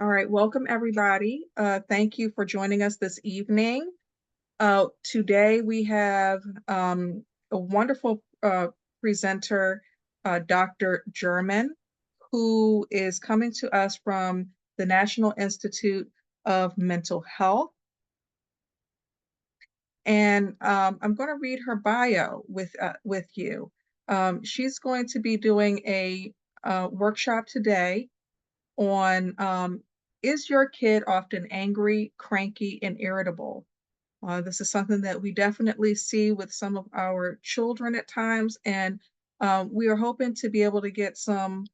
All right, welcome everybody. Thank you for joining us this evening. Today we have a wonderful presenter, Dr. German, who is coming to us from the National Institute of Mental Health. And I'm going to read her bio with you. She's going to be doing a workshop today on is your kid often angry, cranky, and irritable? This is something that we definitely see with some of our children at times, and we are hoping to be able to get some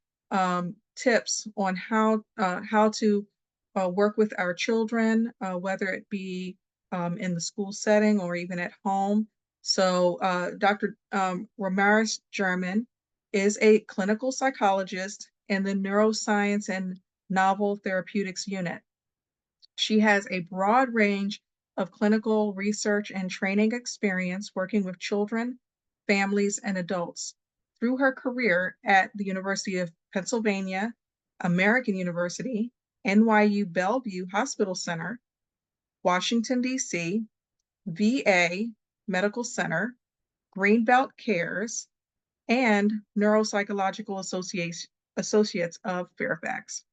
tips on how to work with our children, whether it be in the school setting or even at home. So Dr. Ramirez German is a clinical psychologist in the neuroscience and novel therapeutics unit. She has a broad range of clinical research and training experience working with children, families, and adults. Through her career at the University of Pennsylvania, American University, NYU Bellevue Hospital Center, Washington, D.C., VA Medical Center, Greenbelt Cares, and Neuropsychological Associates of Fairfax.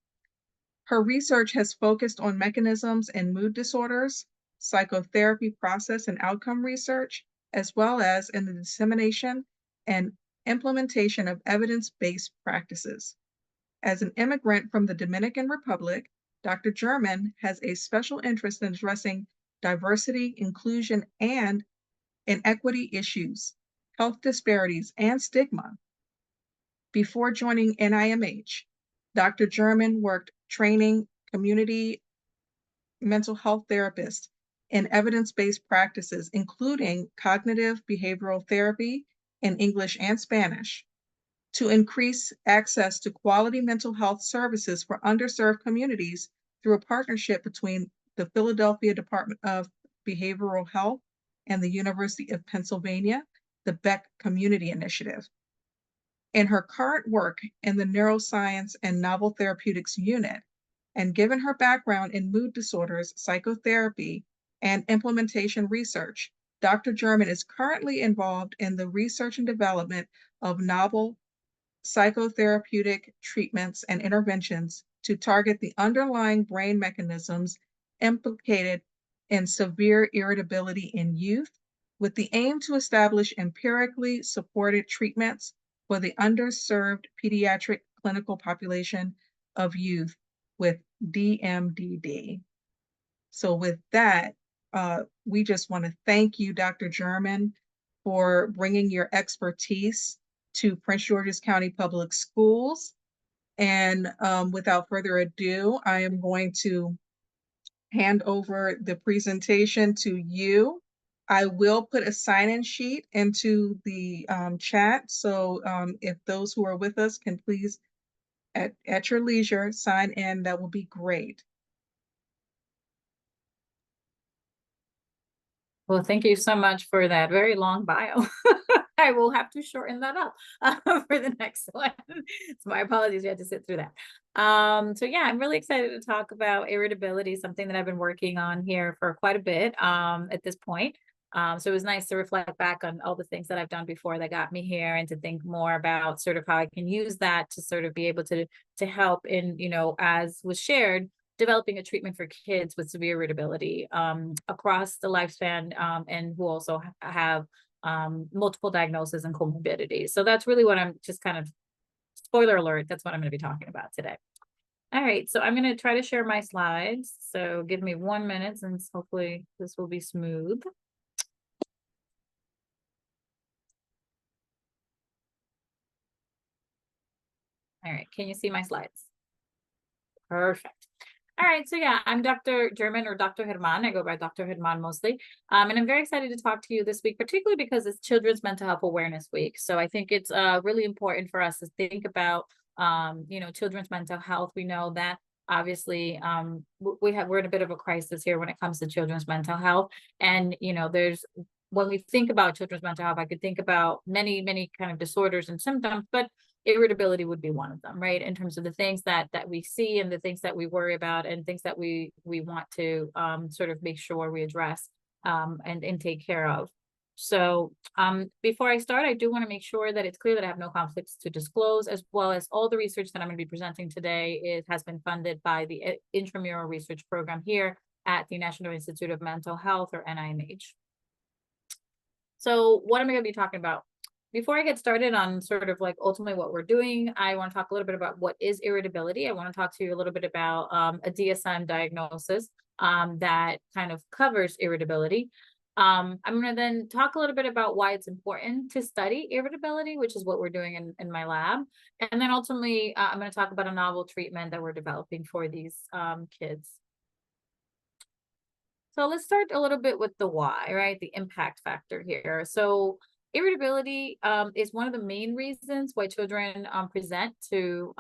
Her research has focused on mechanisms in mood disorders, psychotherapy process and outcome research, as well as in the dissemination and implementation of evidence-based practices. As an immigrant from the Dominican Republic, Dr. German has a special interest in addressing diversity, inclusion, and inequity issues, health disparities, and stigma. Before joining NIMH, Dr. German worked training community mental health therapists in evidence-based practices, including cognitive behavioral therapy in English and Spanish, to increase access to quality mental health services for underserved communities through a partnership between the Philadelphia Department of Behavioral Health and the University of Pennsylvania, the Beck Community Initiative. In her current work in the neuroscience and novel therapeutics unit, and given her background in mood disorders, psychotherapy, and implementation research, Dr. German is currently involved in the research and development of novel psychotherapeutic treatments and interventions to target the underlying brain mechanisms implicated in severe irritability in youth, with the aim to establish empirically supported treatments for the underserved pediatric clinical population of youth with DMDD. So with that, we just want to thank you, Dr. German, for bringing your expertise to Prince George's County Public Schools. And without further ado, I am going to hand over the presentation to you. I will put a sign-in sheet into the chat. So if those who are with us can please, at your leisure, sign in, that will be great. Well, thank you so much for that very long bio. I will have to shorten that up for the next one. So my apologies, we had to sit through that. So yeah, I'm really excited to talk about irritability, something that I've been working on here for quite a bit at this point. So it was nice to reflect back on all the things that I've done before that got me here, and to think more about sort of how I can use that to sort of be able to help in, as was shared, developing a treatment for kids with severe irritability across the lifespan, and who also have multiple diagnoses and comorbidities. So that's really what I'm just kind of, spoiler alert, that's what I'm going to be talking about today. All right, so I'm going to try to share my slides. So give me 1 minute, and hopefully this will be smooth. All right, can you see my slides? Perfect. All right, so yeah, I'm Dr. German, or Dr. Herman. I go by Dr. Herman mostly. And I'm very excited to talk to you this week, particularly because it's Children's Mental Health Awareness Week. So I think it's really important for us to think about, children's mental health. We know that obviously we're in a bit of a crisis here when it comes to children's mental health. And, when we think about children's mental health, I could think about many, many kind of disorders and symptoms, but irritability would be one of them, right? In terms of the things that we see and the things that we worry about and things that we want to sort of make sure we address and take care of. So before I start, I do want to make sure that it's clear that I have no conflicts to disclose, as well as all the research that I'm going to be presenting today. It has been funded by the intramural research program here at the National Institute of Mental Health, or NIMH. So what am I going to be talking about? Before I get started on sort of like ultimately what we're doing, I want to talk a little bit about what is irritability. I want to talk to you a little bit about a DSM diagnosis that kind of covers irritability. I'm going to then talk a little bit about why it's important to study irritability, which is what we're doing in my lab. And then ultimately, I'm going to talk about a novel treatment that we're developing for these kids. So let's start a little bit with the why, right? The impact factor here. So irritability is one of the main reasons why children present to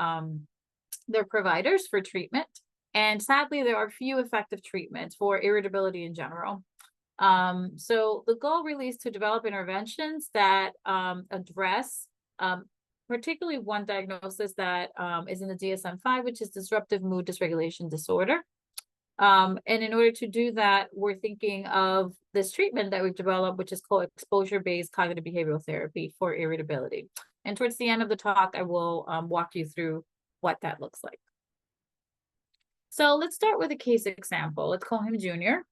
their providers for treatment. And sadly, there are few effective treatments for irritability in general. So the goal really is to develop interventions that address particularly one diagnosis that is in the DSM-5, which is disruptive mood dysregulation disorder. And in order to do that, we're thinking of this treatment that we've developed, which is called exposure-based cognitive behavioral therapy for irritability. And towards the end of the talk, I will walk you through what that looks like. So let's start with a case example. Let's call him Junior.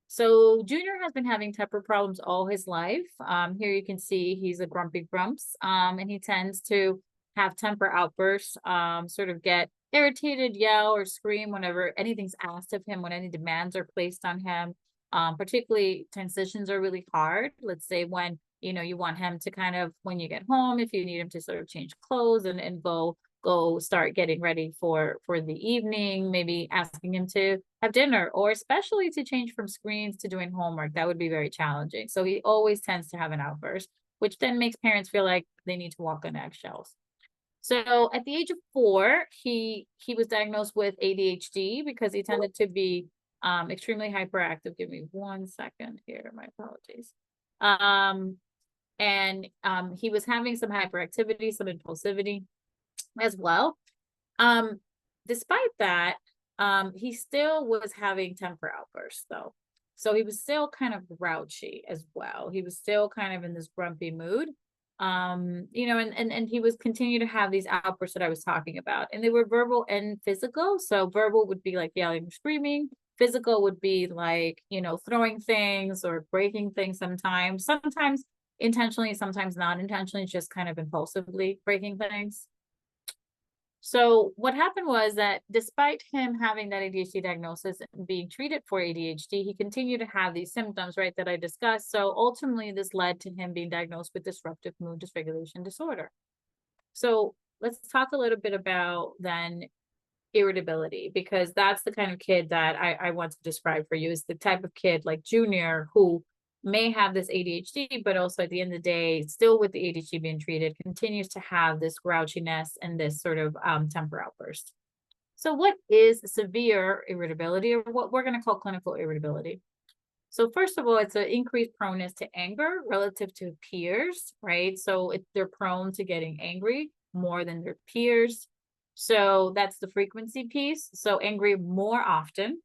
So Junior has been having temper problems all his life. Here you can see he's a grumpy grumps, and he tends to have temper outbursts, sort of get irritated, yell or scream whenever anything's asked of him, when any demands are placed on him. Particularly transitions are really hard. Let's say when, you want him to kind of, when you get home, if you need him to sort of change clothes and go start getting ready for the evening, maybe asking him to have dinner, or especially to change from screens to doing homework, that would be very challenging. So he always tends to have an outburst, which then makes parents feel like they need to walk on eggshells. So at the age of 4, he was diagnosed with ADHD because he tended to be extremely hyperactive. Give me 1 second here, my apologies. And he was having some hyperactivity, some impulsivity as well. Despite that, he still was having temper outbursts though. So he was still kind of grouchy as well. He was still kind of in this grumpy mood. And he was continue to have these outbursts that I was talking about, and they were verbal and physical. So verbal would be like yelling, screaming. Physical would be like, throwing things or breaking things sometimes intentionally, sometimes not intentionally, just kind of impulsively breaking things. So what happened was that despite him having that ADHD diagnosis and being treated for ADHD, he continued to have these symptoms, right, that I discussed. So ultimately, this led to him being diagnosed with disruptive mood dysregulation disorder. So let's talk a little bit about then irritability, because that's the kind of kid that I want to describe for you, is the type of kid like Junior who may have this ADHD, but also at the end of the day, still with the ADHD being treated, continues to have this grouchiness and this sort of temper outburst. So what is severe irritability, or what we're going to call clinical irritability? So first of all, it's an increased proneness to anger relative to peers, right? So they're prone to getting angry more than their peers. So that's the frequency piece. So angry more often.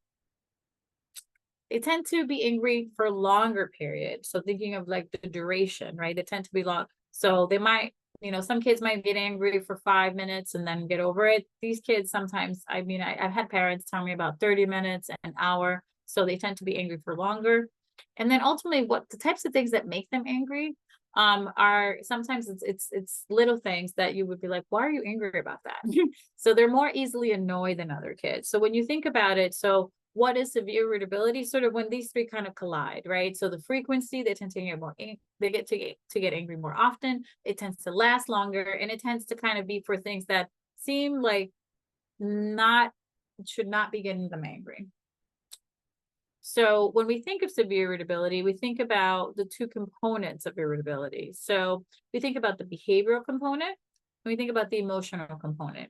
They tend to be angry for longer periods. So thinking of like the duration, right? They tend to be long. So they might, some kids might get angry for 5 minutes and then get over it. These kids sometimes, I've had parents tell me about 30 minutes, an hour. So they tend to be angry for longer. And then ultimately, what the types of things that make them angry are sometimes it's little things that you would be like, why are you angry about that? So they're more easily annoyed than other kids. So when you think about it, so what is severe irritability? Sort of when these three kind of collide, right? So the frequency, they tend to get more, they get to get angry more often. It tends to last longer, and it tends to kind of be for things that seem like should not be getting them angry. So when we think of severe irritability, we think about the two components of irritability. So we think about the behavioral component, and we think about the emotional component.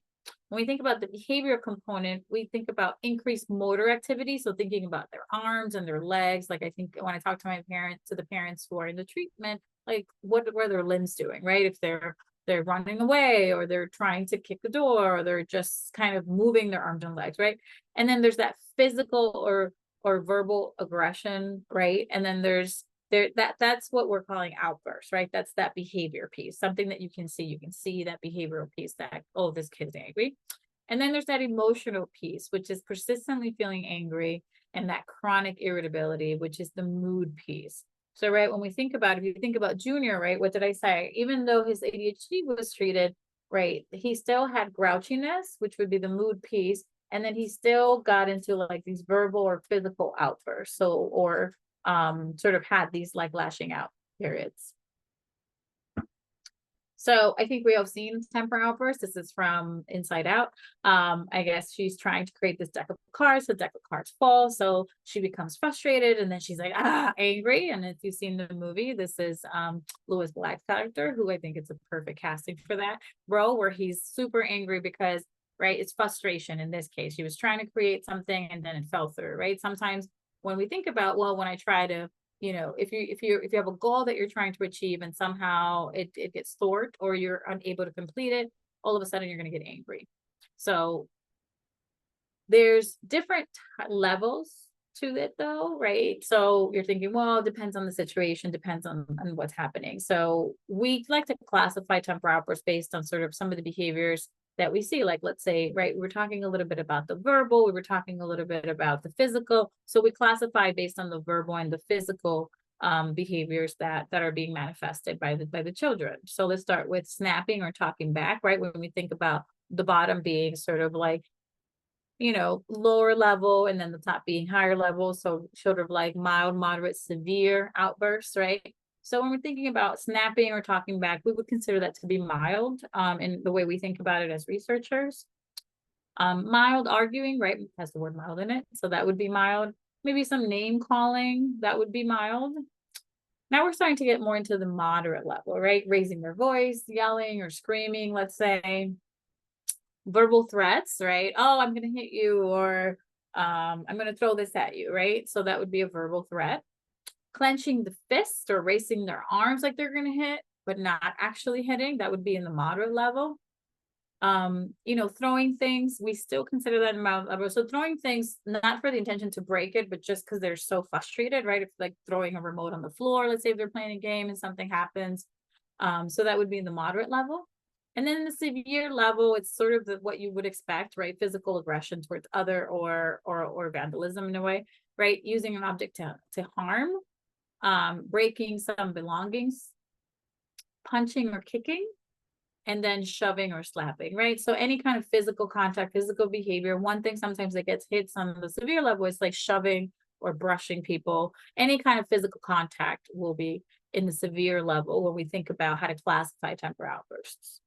When we think about the behavioral component, we think about increased motor activity. So thinking about their arms and their legs. Like I think when I talk to the parents who are in the treatment, like what are their limbs doing, right? If they're they're running away, or they're trying to kick the door, or they're just kind of moving their arms and legs, right? And then there's that physical or verbal aggression, right? And then there's that's what we're calling outbursts, right? That's that behavior piece, something that you can see that behavioral piece that, oh, this kid's angry. And then there's that emotional piece, which is persistently feeling angry, and that chronic irritability, which is the mood piece. So, right, when we think about, if you think about Junior, right, what did I say? Even though his ADHD was treated, right, he still had grouchiness, which would be the mood piece. And then he still got into like these verbal or physical outbursts. So, or sort of had these like lashing out periods. So I think we have seen temper outbursts. This is from Inside Out. I guess she's trying to create this deck of cards. The deck of cards fall, so she becomes frustrated, and then she's like, angry. And if you've seen the movie, this is Lewis Black's character, who I think it's a perfect casting for that role, where he's super angry because, right, it's frustration. In this case, she was trying to create something and then it fell through, right? Sometimes when we think about, well, when I try to, if you have a goal that you're trying to achieve and somehow it gets thwarted, or you're unable to complete it, all of a sudden you're going to get angry. So there's different levels to it though, right? So you're thinking, well, it depends on the situation, depends on what's happening. So we like to classify temper outbursts based on sort of some of the behaviors that we see. Like, let's say, right, we were talking a little bit about the verbal, we were talking a little bit about the physical. So we classify based on the verbal and the physical behaviors that are being manifested by the children. So let's start with snapping or talking back, right? When we think about the bottom being sort of like, lower level, and then the top being higher level. So sort of like mild, moderate, severe outbursts, right? So when we're thinking about snapping or talking back, we would consider that to be mild in the way we think about it as researchers. Mild arguing, right, has the word mild in it. So that would be mild. Maybe some name calling, that would be mild. Now we're starting to get more into the moderate level, right? Raising their voice, yelling or screaming, let's say. Verbal threats, right? Oh, I'm going to hit you, or I'm going to throw this at you, right? So that would be a verbal threat. Clenching the fist or raising their arms like they're going to hit, but not actually hitting. That would be in the moderate level. Throwing things, we still consider that in mild level. So throwing things, not for the intention to break it, but just because they're so frustrated, right? If like throwing a remote on the floor, let's say if they're playing a game and something happens. So that would be in the moderate level. And then in the severe level, it's sort of what you would expect, right? Physical aggression towards other or vandalism in a way, right? Using an object to harm, breaking some belongings, punching or kicking, and then shoving or slapping, right? So any kind of physical contact, physical behavior. One thing sometimes that gets hits on the severe level is like shoving or brushing people. Any kind of physical contact will be in the severe level when we think about how to classify temper outbursts.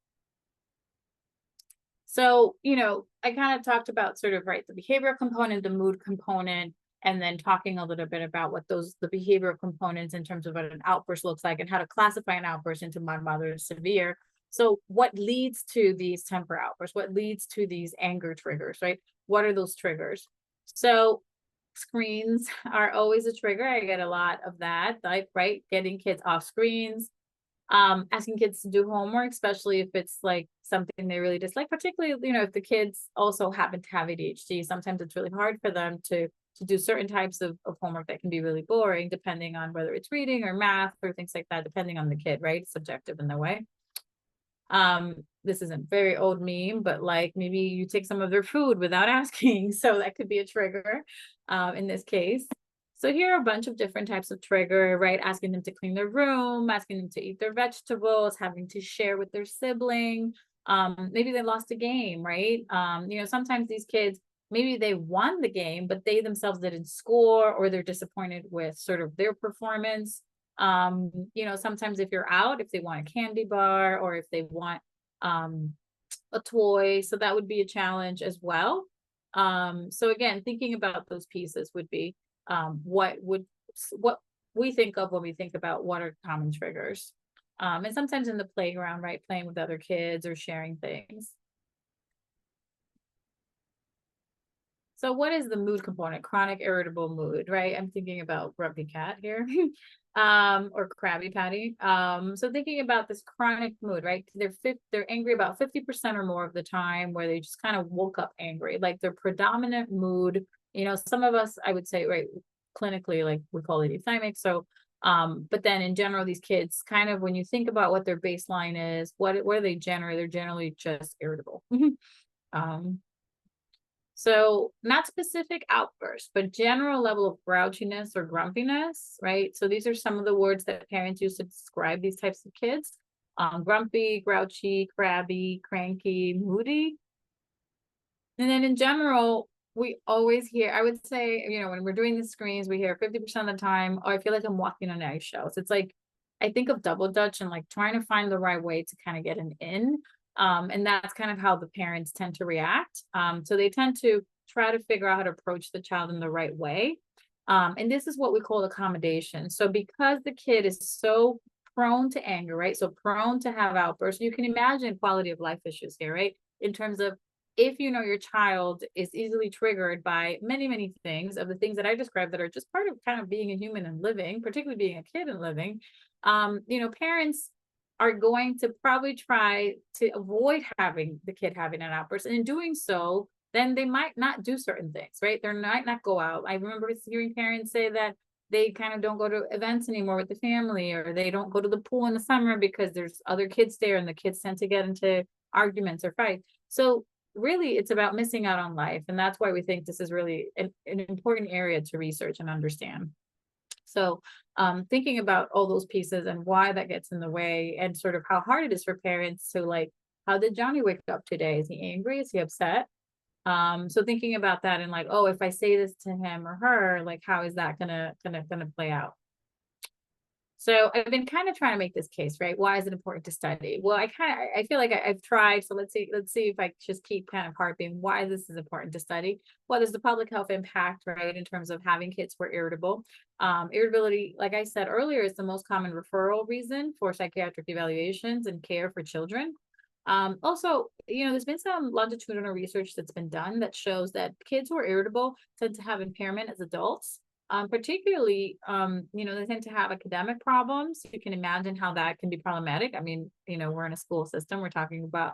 So, I kind of talked about sort of, right, the behavioral component, the mood component, and then talking a little bit about what the behavioral components in terms of what an outburst looks like and how to classify an outburst into mild, moderate, severe. So what leads to these temper outbursts? What leads to these anger triggers, right? What are those triggers? So screens are always a trigger. I get a lot of that, like, right? Getting kids off screens, asking kids to do homework, especially if it's like something they really dislike, particularly, if the kids also happen to have ADHD, sometimes it's really hard for them to do certain types of homework that can be really boring, depending on whether it's reading or math or things like that, depending on the kid, right? It's subjective in the way. This is a very old meme, but like maybe you take some of their food without asking. So that could be a trigger in this case. So here are a bunch of different types of trigger, right? Asking them to clean their room, asking them to eat their vegetables, having to share with their sibling. Maybe they lost a game, right? Sometimes these kids, maybe they won the game, but they themselves didn't score, or they're disappointed with sort of their performance. Sometimes if you're out, if they want a candy bar or if they want a toy, so that would be a challenge as well. So again, thinking about those pieces would be what we think of when we think about what are common triggers. And sometimes in the playground, right, playing with other kids or sharing things. So what is the mood component? Chronic irritable mood, right? I'm thinking about Grumpy Cat here. Or Krabby Patty. So thinking about this chronic mood, right? They're angry about 50% or more of the time, where they just kind of woke up angry. Like their predominant mood, some of us, I would say, right, clinically, like we call it euthymic. So but then in general, these kids kind of, when you think about what their baseline is, what are they generally? They're generally just irritable. um so not specific outbursts, but general level of grouchiness or grumpiness, right? So these are some of the words that parents use to describe these types of kids. Grumpy, grouchy, crabby, cranky, moody. And then in general, we always hear, I would say, when we're doing the screens, we hear 50% of the time, oh, I feel like I'm walking on eggshells. It's like, I think of double dutch and like trying to find the right way to kind of get an in. And that's kind of how the parents tend to react. So they tend to try to figure out how to approach the child in the right way. And this is what we call accommodation. So because the kid is so prone to anger, right? So prone to have outbursts, you can imagine quality of life issues here, right? In terms of, if your child is easily triggered by many, many things, of the things that I described that are just part of kind of being a human and living, particularly being a kid and living, parents are going to probably try to avoid having the kid having an outburst. And in doing so, then they might not do certain things, right? They might not go out. I remember hearing parents say that they kind of don't go to events anymore with the family, or they don't go to the pool in the summer because there's other kids there and the kids tend to get into arguments or fights. So really, it's about missing out on life. And that's why we think this is really an important area to research and understand. So thinking about all those pieces and why that gets in the way, and sort of how hard it is for parents to, like, how did Johnny wake up today? Is he angry? Is he upset? So thinking about that, and like, oh, if I say this to him or her, like, how is that gonna play out? So I've been kind of trying to make this case, right? Why is it important to study? Well, I feel like I've tried. So let's see if I just keep kind of harping why this is important to study. Well, there's the public health impact, right? In terms of having kids who are irritable. Irritability, like I said earlier, is the most common referral reason for psychiatric evaluations and care for children. Also, there's been some longitudinal research that's been done that shows that kids who are irritable tend to have impairment as adults. Particularly, they tend to have academic problems. You can imagine how that can be problematic. I mean, we're in a school system, we're talking about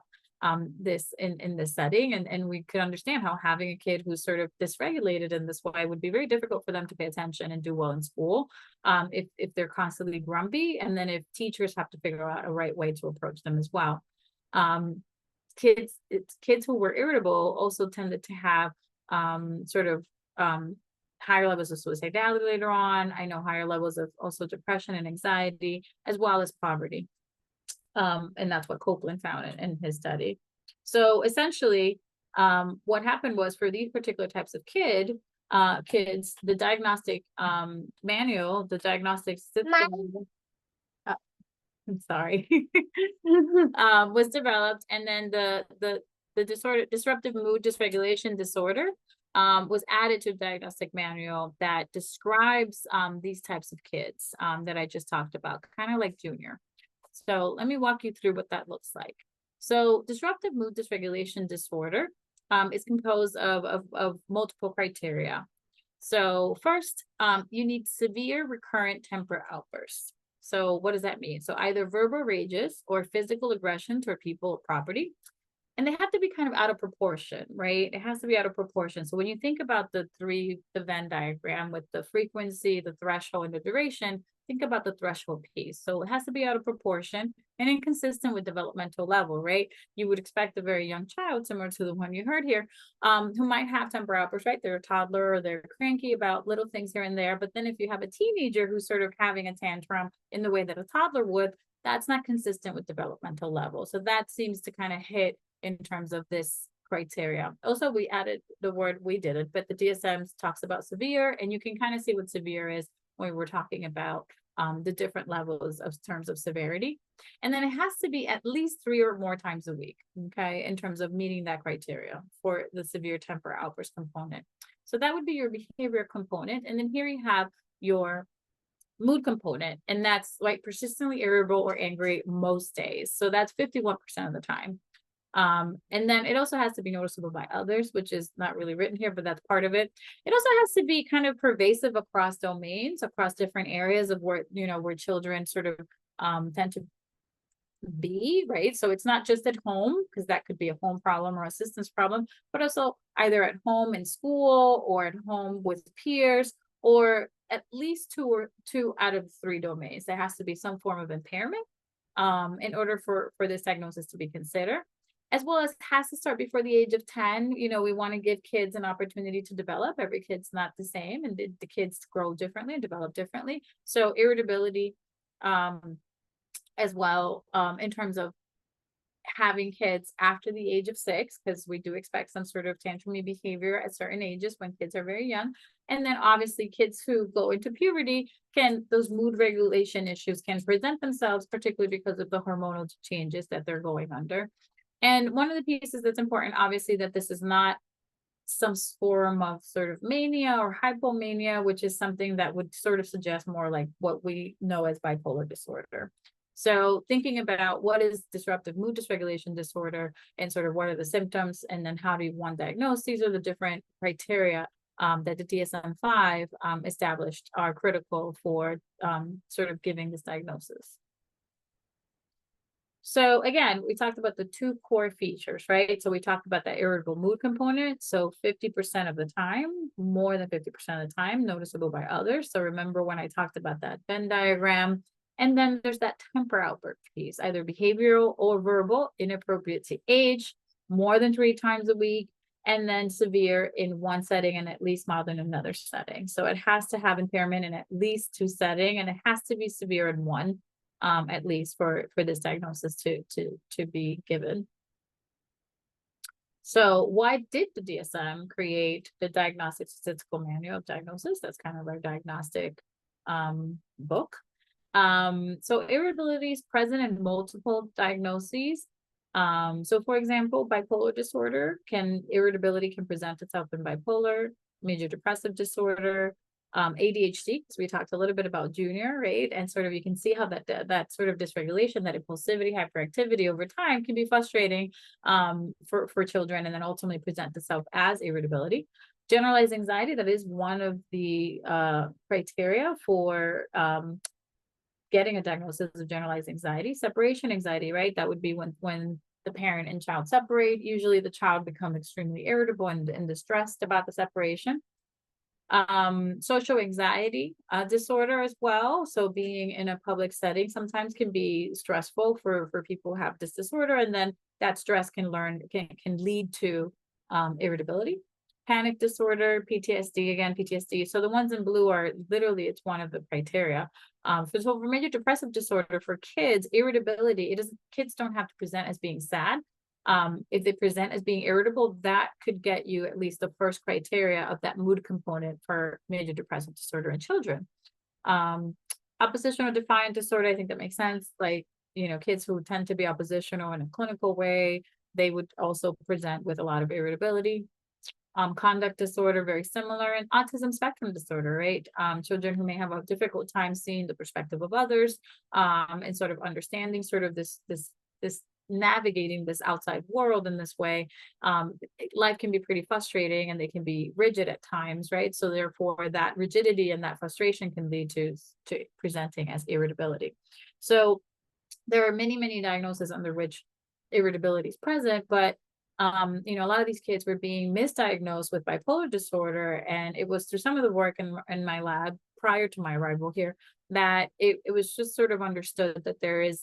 this in this setting, and we could understand how having a kid who's sort of dysregulated in this way would be very difficult for them to pay attention and do well in school, if they're constantly grumpy, and then if teachers have to figure out a right way to approach them as well. Kids who were irritable also tended to have sort of higher levels of suicidality later on. I know higher levels of also depression and anxiety, as well as poverty. And that's what Copeland found in his study. So essentially, what happened was, for these particular types of kids, the diagnostic manual, the diagnostic system, I'm sorry, was developed, and then the disruptive mood dysregulation disorder was added to the diagnostic manual that describes these types of kids that I just talked about, kind of like Junior. So let me walk you through what that looks like. So disruptive mood dysregulation disorder is composed of multiple criteria. So first, you need severe recurrent temper outbursts. So what does that mean? So either verbal rages or physical aggression toward people or property. And they have to be kind of out of proportion, right? It has to be out of proportion. So when you think about the Venn diagram with the frequency, the threshold, and the duration, think about the threshold piece. So it has to be out of proportion and inconsistent with developmental level, right? You would expect a very young child, similar to the one you heard here, who might have temper outbursts, right? They're a toddler, or they're cranky about little things here and there. But then if you have a teenager who's sort of having a tantrum in the way that a toddler would, that's not consistent with developmental level. So that seems to kind of hit in terms of this criteria. Also, we added the word, we did it, but the DSM talks about severe, and you can kind of see what severe is when we're talking about the different levels of terms of severity. And then it has to be at least 3 or more times a week, okay, in terms of meeting that criteria for the severe temper outburst component. So that would be your behavior component. And then here you have your mood component, and that's like persistently irritable or angry most days. So that's 51% of the time. And then it also has to be noticeable by others, which is not really written here, but that's part of it. It also has to be kind of pervasive across domains, across different areas of where, where children sort of tend to be, right? So it's not just at home, because that could be a home problem or assistance problem, but also either at home in school or at home with peers, or at least two out of three domains. There has to be some form of impairment in order for this diagnosis to be considered, as well as has to start before the age of 10. We want to give kids an opportunity to develop. Every kid's not the same, and the kids grow differently and develop differently. So irritability, as well, in terms of having kids after the age of 6, because we do expect some sort of tantrumy behavior at certain ages when kids are very young. And then obviously kids who go into puberty, those mood regulation issues can present themselves, particularly because of the hormonal changes that they're going under. And one of the pieces that's important, obviously, that this is not some form of sort of mania or hypomania, which is something that would sort of suggest more like what we know as bipolar disorder. So thinking about what is disruptive mood dysregulation disorder and sort of what are the symptoms, and then how do one diagnose, these are the different criteria that the DSM-5 established are critical for sort of giving this diagnosis. So again, we talked about the two core features, right? So we talked about that irritable mood component. So 50% of the time, more than 50% of the time, noticeable by others. So remember when I talked about that Venn diagram. And then there's that temper outburst piece, either behavioral or verbal, inappropriate to age, more than 3 times a week, and then severe in one setting and at least mild in another setting. So it has to have impairment in at least 2 settings, and it has to be severe in one, at least for this diagnosis to be given. So why did the DSM create the Diagnostic Statistical Manual of Diagnosis? That's kind of our diagnostic book. So irritability is present in multiple diagnoses. So for example, bipolar disorder irritability can present itself in bipolar, major depressive disorder, ADHD, because we talked a little bit about junior, right? And sort of you can see how that sort of dysregulation, that impulsivity, hyperactivity over time can be frustrating for children, and then ultimately present itself as irritability. Generalized anxiety, that is one of the criteria for getting a diagnosis of generalized anxiety. Separation anxiety, right? That would be when the parent and child separate. Usually the child becomes extremely irritable and distressed about the separation. Social anxiety disorder as well. So being in a public setting sometimes can be stressful for people who have this disorder, and then that stress can lead to irritability. Panic disorder, PTSD, again, PTSD. So the ones in blue are literally, it's one of the criteria. So for major depressive disorder for kids, irritability, kids don't have to present as being sad. If they present as being irritable, that could get you at least the first criteria of that mood component for major depressive disorder in children. Oppositional defiant disorder, I think that makes sense. Like, kids who tend to be oppositional in a clinical way, they would also present with a lot of irritability. Conduct disorder, very similar, and autism spectrum disorder, right? Children who may have a difficult time seeing the perspective of others, and sort of understanding sort of this navigating this outside world in this way. Life can be pretty frustrating, and they can be rigid at times, right? So therefore that rigidity and that frustration can lead to presenting as irritability. So there are many diagnoses under which irritability is present, but a lot of these kids were being misdiagnosed with bipolar disorder, and it was through some of the work in my lab prior to my arrival here that it was just sort of understood that there is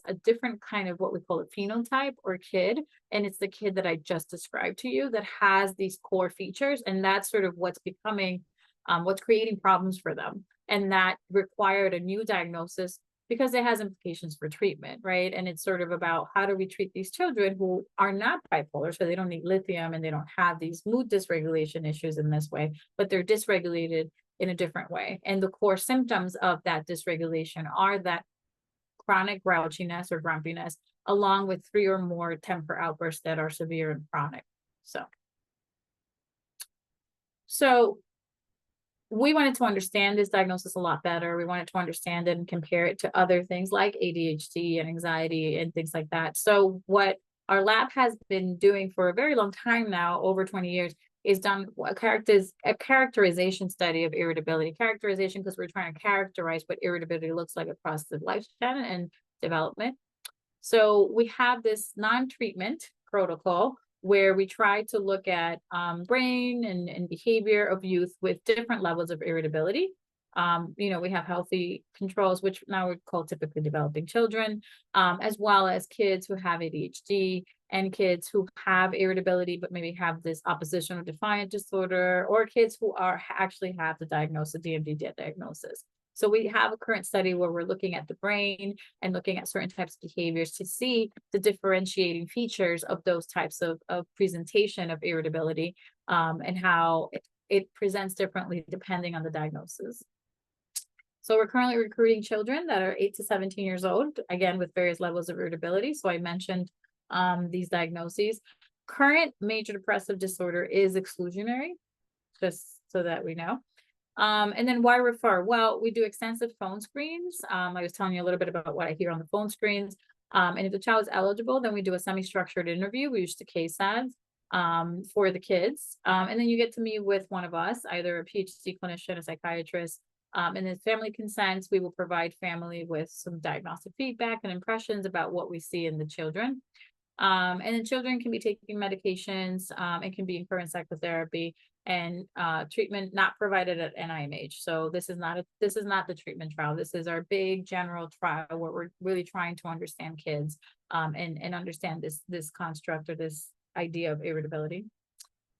a different kind of what we call a phenotype or kid, and it's the kid that I just described to you that has these core features, and that's sort of what's creating problems for them, and that required a new diagnosis because it has implications for treatment, right? And it's sort of about how do we treat these children who are not bipolar, so they don't need lithium and they don't have these mood dysregulation issues in this way, but they're dysregulated in a different way. And the core symptoms of that dysregulation are that chronic grouchiness or grumpiness, along with 3 or more temper outbursts that are severe and chronic. So we wanted to understand this diagnosis a lot better. We wanted to understand it and compare it to other things like ADHD and anxiety and things like that. So what our lab has been doing for a very long time now, over 20 years, is done a characterization study of irritability. Characterization because we're trying to characterize what irritability looks like across the lifespan and development. So we have this non-treatment protocol where we try to look at brain and behavior of youth with different levels of irritability. We have healthy controls, which now we call typically developing children, as well as kids who have ADHD and kids who have irritability, but maybe have this oppositional defiant disorder, or kids who actually have the diagnosis, DMD diagnosis. So we have a current study where we're looking at the brain and looking at certain types of behaviors to see the differentiating features of those types of presentation of irritability, and how it presents differently depending on the diagnosis. So we're currently recruiting children that are 8 to 17 years old, again, with various levels of irritability. So I mentioned these diagnoses. Current major depressive disorder is exclusionary, just so that we know. And then why refer? Well, we do extensive phone screens. I was telling you a little bit about what I hear on the phone screens. And if the child is eligible, then we do a semi-structured interview. We use the case ads for the kids. And then you get to meet with one of us, either a PhD clinician, a psychiatrist. And then family consents, we will provide family with some diagnostic feedback and impressions about what we see in the children. And then children can be taking medications, and can be in current psychotherapy and treatment not provided at NIMH. So this is not the treatment trial. This is our big general trial where we're really trying to understand kids, and understand this construct or this idea of irritability.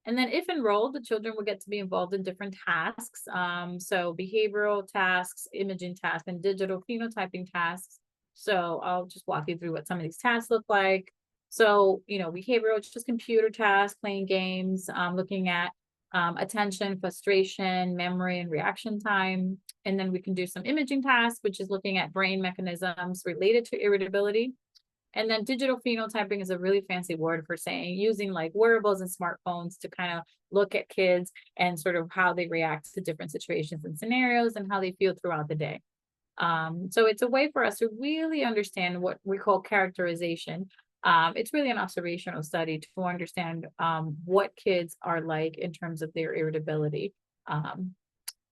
And then if enrolled, the children will get to be involved in different tasks. So behavioral tasks, imaging tasks, and digital phenotyping tasks. So I'll just walk you through what some of these tasks look like. So, behavioral, it's just computer tasks, playing games, looking at attention, frustration, memory, and reaction time. And then we can do some imaging tasks, which is looking at brain mechanisms related to irritability. And then digital phenotyping is a really fancy word for saying using like wearables and smartphones to kind of look at kids and sort of how they react to different situations and scenarios and how they feel throughout the day. So it's a way for us to really understand what we call characterization. It's really an observational study to understand what kids are like in terms of their irritability.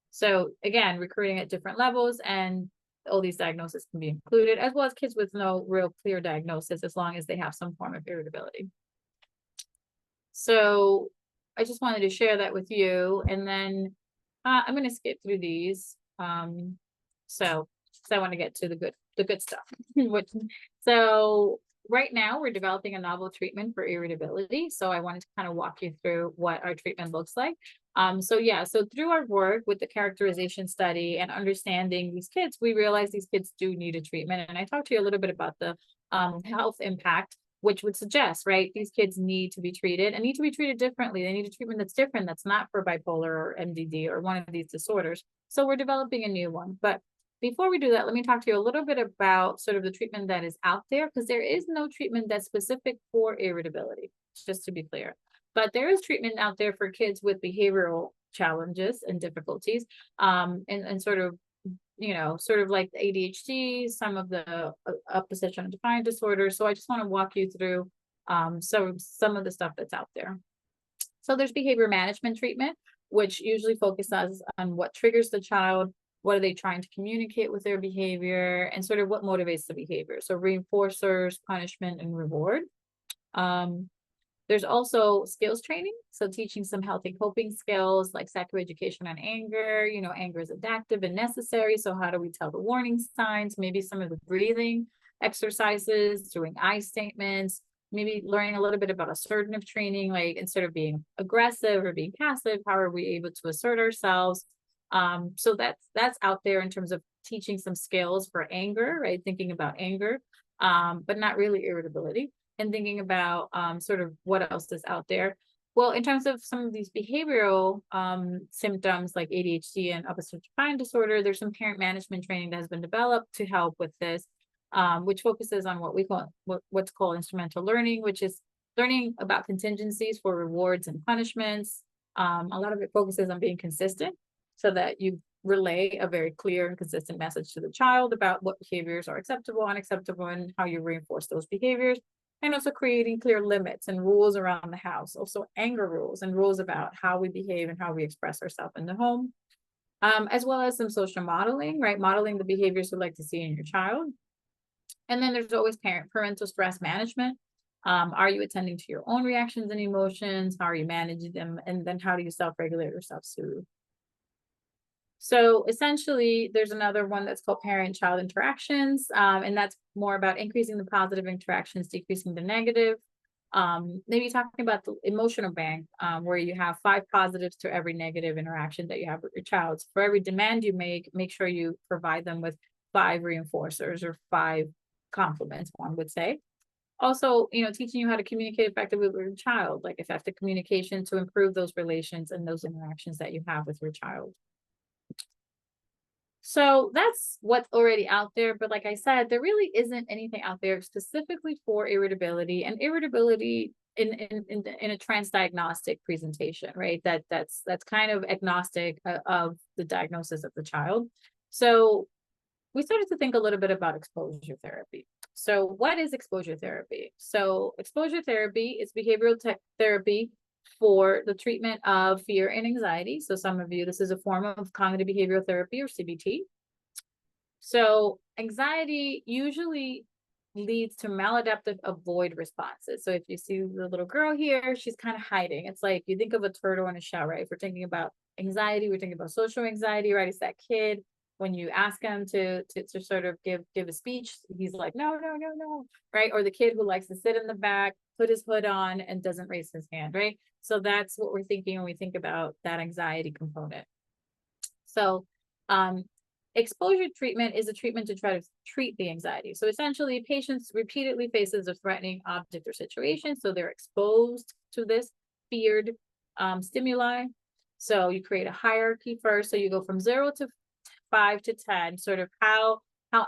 So again, recruiting at different levels, and all these diagnoses can be included, as well as kids with no real clear diagnosis, as long as they have some form of irritability. So I just wanted to share that with you. And then I'm going to skip through these. So I want to get to the good stuff. So right now we're developing a novel treatment for irritability. So I wanted to kind of walk you through what our treatment looks like. So through our work with the characterization study and understanding these kids, we realize these kids do need a treatment. And I talked to you a little bit about the health impact, which would suggest, right, these kids need to be treated and need to be treated differently. They need a treatment that's different, that's not for bipolar or MDD or one of these disorders. So we're developing a new one. But before we do that, let me talk to you a little bit about sort of the treatment that is out there, because there is no treatment that's specific for irritability, just to be clear. But there is treatment out there for kids with behavioral challenges and difficulties, and sort of like the ADHD, some of the oppositional defiant disorders. So I just want to walk you through some of the stuff that's out there. So there's behavior management treatment, which usually focuses on what triggers the child, what are they trying to communicate with their behavior, and sort of what motivates the behavior. So reinforcers, punishment, and reward. There's also skills training. So teaching some healthy coping skills like psychoeducation on anger. Anger is adaptive and necessary. So how do we tell the warning signs? Maybe some of the breathing exercises, doing I statements, maybe learning a little bit about assertive training, like instead of being aggressive or being passive, how are we able to assert ourselves? So that's out there in terms of teaching some skills for anger, right? Thinking about anger, but not really irritability. And thinking about sort of what else is out there. Well, in terms of some of these behavioral symptoms like ADHD and oppositional defiant disorder, there's some parent management training that has been developed to help with this, which focuses on what's called instrumental learning, which is learning about contingencies for rewards and punishments. A lot of it focuses on being consistent so that you relay a very clear and consistent message to the child about what behaviors are acceptable, unacceptable, and how you reinforce those behaviors. and also creating clear limits and rules around the house, also anger rules and rules about how we behave and how we express ourselves in the home, as well as some social modeling, right? Modeling the behaviors you'd like to see in your child. And then there's always parental stress management. Are you attending to your own reactions and emotions? How are you managing them? And then how do you self-regulate or self-soothe? So essentially, there's another one that's called parent-child interactions, and that's more about increasing the positive interactions, decreasing the negative. Maybe talking about the emotional bank, where you have 5 positives to every negative interaction that you have with your child. So for every demand you make sure you provide them with 5 reinforcers or 5 compliments, one would say. Also, teaching you how to communicate effectively with your child, like effective communication to improve those relations and those interactions that you have with your child. So that's what's already out there. But like I said, there really isn't anything out there specifically for irritability, and irritability in a transdiagnostic presentation, right? That's kind of agnostic of the diagnosis of the child. So we started to think a little bit about exposure therapy. So what is exposure therapy? So exposure therapy is behavioral therapy for the treatment of fear and anxiety. So some of you, this is a form of cognitive behavioral therapy or CBT. So anxiety usually leads to maladaptive avoid responses. So if you see the little girl here, she's kind of hiding. It's like you think of a turtle in a shell, right? If we're thinking about anxiety, we're thinking about social anxiety, right? It's that kid when you ask him to sort of give a speech, he's like, no, no, no, no, right? Or the kid who likes to sit in the back, put his hood on and doesn't raise his hand, right? So that's what we're thinking when we think about that anxiety component. So exposure treatment is a treatment to try to treat the anxiety. So essentially, patients repeatedly faces a threatening object or situation. So they're exposed to this feared stimuli. So you create a hierarchy first. So you go from 0 to 5 to 10, sort of how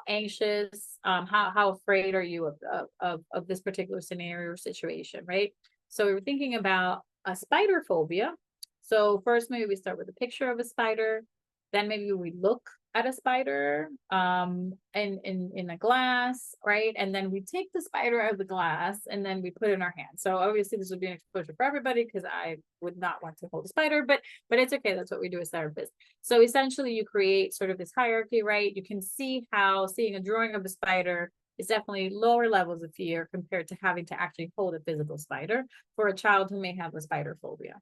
anxious, how afraid are you of this particular scenario or situation, right? So we're thinking about a spider phobia. So first, maybe we start with a picture of a spider. Then maybe we look at a spider in a glass, right? And then we take the spider out of the glass and then we put it in our hand. So obviously this would be an exposure for everybody because I would not want to hold a spider, but it's okay. That's what we do as therapists. So essentially you create sort of this hierarchy, right? You can see how seeing a drawing of a spider is definitely lower levels of fear compared to having to actually hold a physical spider for a child who may have a spider phobia.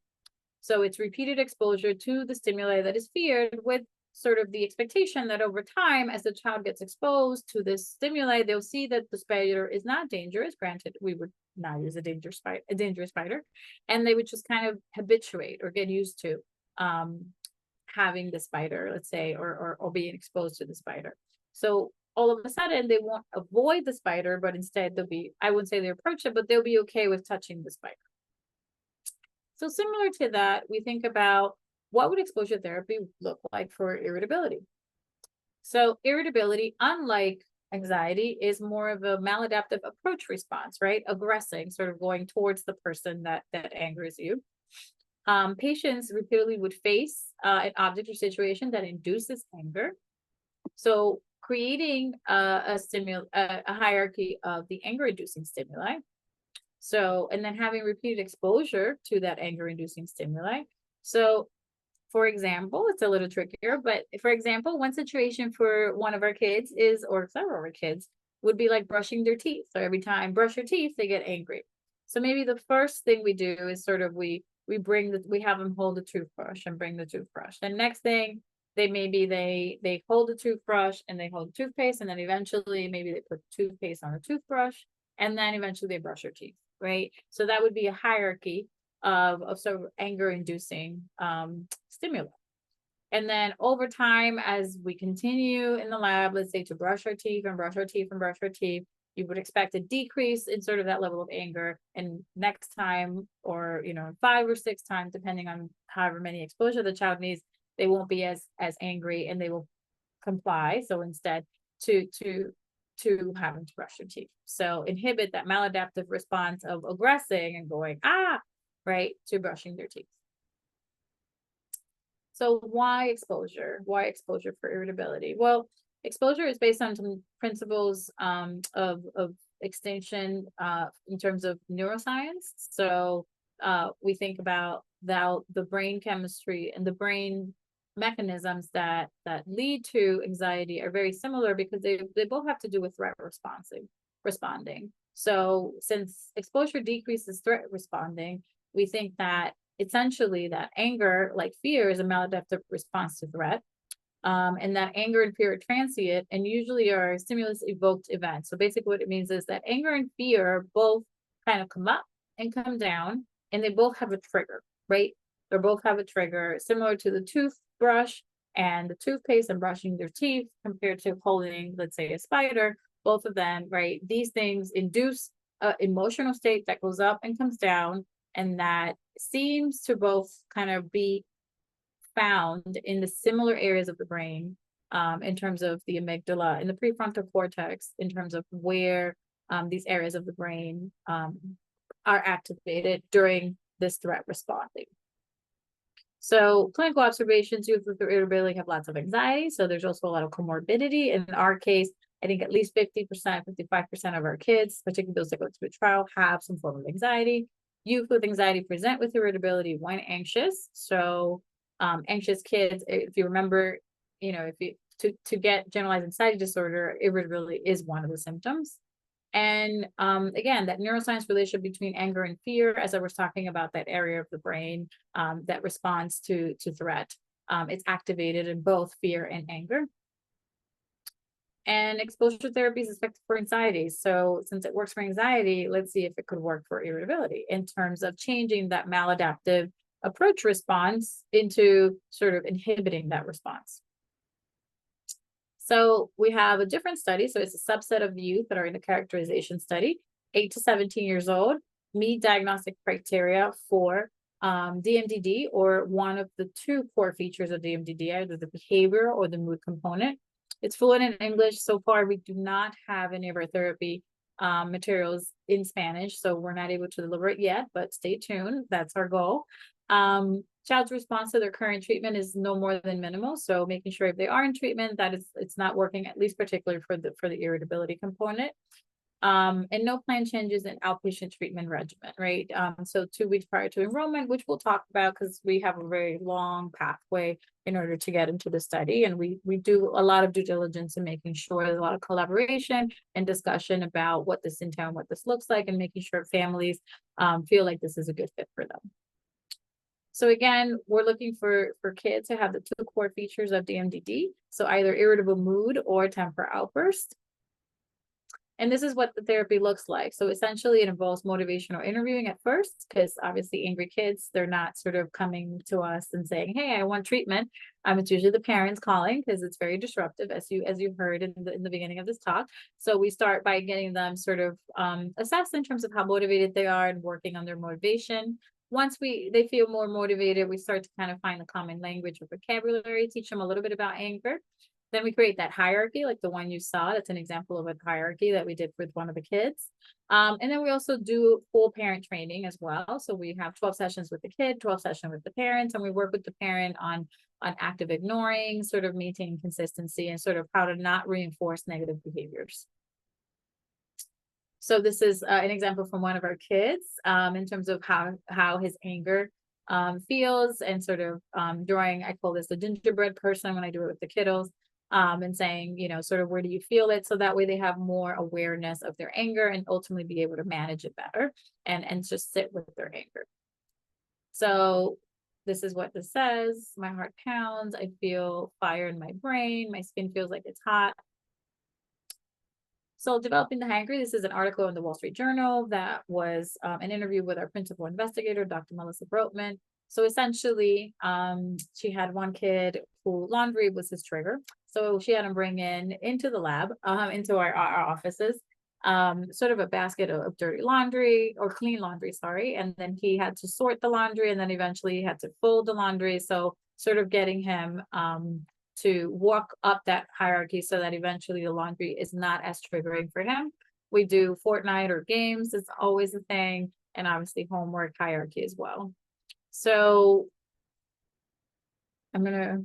So it's repeated exposure to the stimuli that is feared with sort of the expectation that over time, as the child gets exposed to this stimuli, they'll see that the spider is not dangerous. Granted, we would not use a dangerous spider, and they would just kind of habituate or get used to having the spider, let's say, or being exposed to the spider. So all of a sudden, they won't avoid the spider, but instead they'll be, I wouldn't say they approach it, but they'll be okay with touching the spider. So similar to that, we think about what would exposure therapy look like for irritability? So irritability, unlike anxiety, is more of a maladaptive approach response, right? Aggressing, sort of going towards the person that angers you. Patients repeatedly would face an object or situation that induces anger. So creating a hierarchy of the anger-inducing stimuli. So, and then having repeated exposure to that anger-inducing stimuli. So for example, it's a little trickier, but for example, one situation for one of our kids is, or several of our kids, would be like brushing their teeth. So every time brush your teeth, they get angry. So maybe the first thing we do is sort of we have them hold the toothbrush and bring the toothbrush. And next thing they hold the toothbrush and they hold the toothpaste, and then eventually maybe they put toothpaste on a toothbrush, and then eventually they brush their teeth, right? So that would be a hierarchy of sort of anger-inducing stimuli. And then over time, as we continue in the lab, let's say to brush our teeth and brush our teeth and brush our teeth, you would expect a decrease in sort of that level of anger. And next time, or 5 or 6 times, depending on however many exposure the child needs, they won't be as angry and they will comply. So instead, to having to brush your teeth. So inhibit that maladaptive response of aggressing and going, right, to brushing their teeth. So why exposure? Why exposure for irritability? Well, exposure is based on some principles of extension in terms of neuroscience. So we think about the brain chemistry and the brain mechanisms that lead to anxiety are very similar because they both have to do with threat responding. So since exposure decreases threat responding, we think that essentially that anger, like fear, is a maladaptive response to threat. And that anger and fear are transient and usually are stimulus evoked events. So basically what it means is that anger and fear both kind of come up and come down, and they both have a trigger, right? They both have a trigger similar to the toothbrush and the toothpaste and brushing their teeth compared to holding, let's say, a spider. Both of them, right? These things induce an emotional state that goes up and comes down, and that seems to both kind of be found in the similar areas of the brain, in terms of the amygdala and the prefrontal cortex, in terms of where these areas of the brain are activated during this threat responding. So clinical observations, youth with irritability have lots of anxiety. So there's also a lot of comorbidity. In our case, I think at least 50%, 55% of our kids, particularly those that go to a trial, have some form of anxiety. Youth with anxiety present with irritability when anxious. So anxious kids, if you remember, if you to get generalized anxiety disorder, irritability is one of the symptoms. And again, that neuroscience relationship between anger and fear, as I was talking about, that area of the brain that responds to threat, it's activated in both fear and anger. And exposure therapy is effective for anxiety. So since it works for anxiety, let's see if it could work for irritability in terms of changing that maladaptive approach response into sort of inhibiting that response. So we have a different study. So it's a subset of youth that are in the characterization study, 8 to 17 years old, meet diagnostic criteria for DMDD, or one of the two core features of DMDD, either the behavior or the mood component. It's fluent in English. So far, we do not have any of our therapy materials in Spanish, so we're not able to deliver it yet, but stay tuned. That's our goal. Child's response to their current treatment is no more than minimal. So making sure if they are in treatment, that it's not working, at least particularly for the irritability component. And no plan changes in outpatient treatment regimen, right? So 2 weeks prior to enrollment, which we'll talk about because we have a very long pathway in order to get into the study. And we do a lot of due diligence in making sure there's a lot of collaboration and discussion about what this entails, what this looks like, and making sure families feel like this is a good fit for them. So again, we're looking for kids to have the 2 core features of DMDD. So either irritable mood or temper outburst. And this is what the therapy looks like. So essentially it involves motivational interviewing at first, because obviously angry kids, they're not sort of coming to us and saying, hey, I want treatment. It's usually the parents calling because it's very disruptive, as you heard in the beginning of this talk. So we start by getting them sort of assessed in terms of how motivated they are and working on their motivation. Once they feel more motivated, we start to kind of find the common language or vocabulary, teach them a little bit about anger. Then we create that hierarchy, like the one you saw. That's an example of a hierarchy that we did with one of the kids. And then we also do full parent training as well. So we have 12 sessions with the kid, 12 sessions with the parents, and we work with the parent on active ignoring, sort of maintaining consistency, and sort of how to not reinforce negative behaviors. So this is an example from one of our kids in terms of how his anger feels, and sort of drawing, I call this the gingerbread person when I do it with the kiddos. And saying, sort of where do you feel it? So that way they have more awareness of their anger and ultimately be able to manage it better and just sit with their anger. So this is what this says. My heart pounds. I feel fire in my brain. My skin feels like it's hot. So developing the hangry, this is an article in the Wall Street Journal that was an interview with our principal investigator, Dr. Melissa Brotman. So essentially, she had one kid who laundry was his trigger. So she had him bring into the lab, into our offices, sort of a basket of dirty laundry, or clean laundry, sorry. And then he had to sort the laundry, and then eventually he had to fold the laundry. So sort of getting him to walk up that hierarchy so that eventually the laundry is not as triggering for him. We do Fortnite or games, it's always a thing, and obviously homework hierarchy as well. So I'm gonna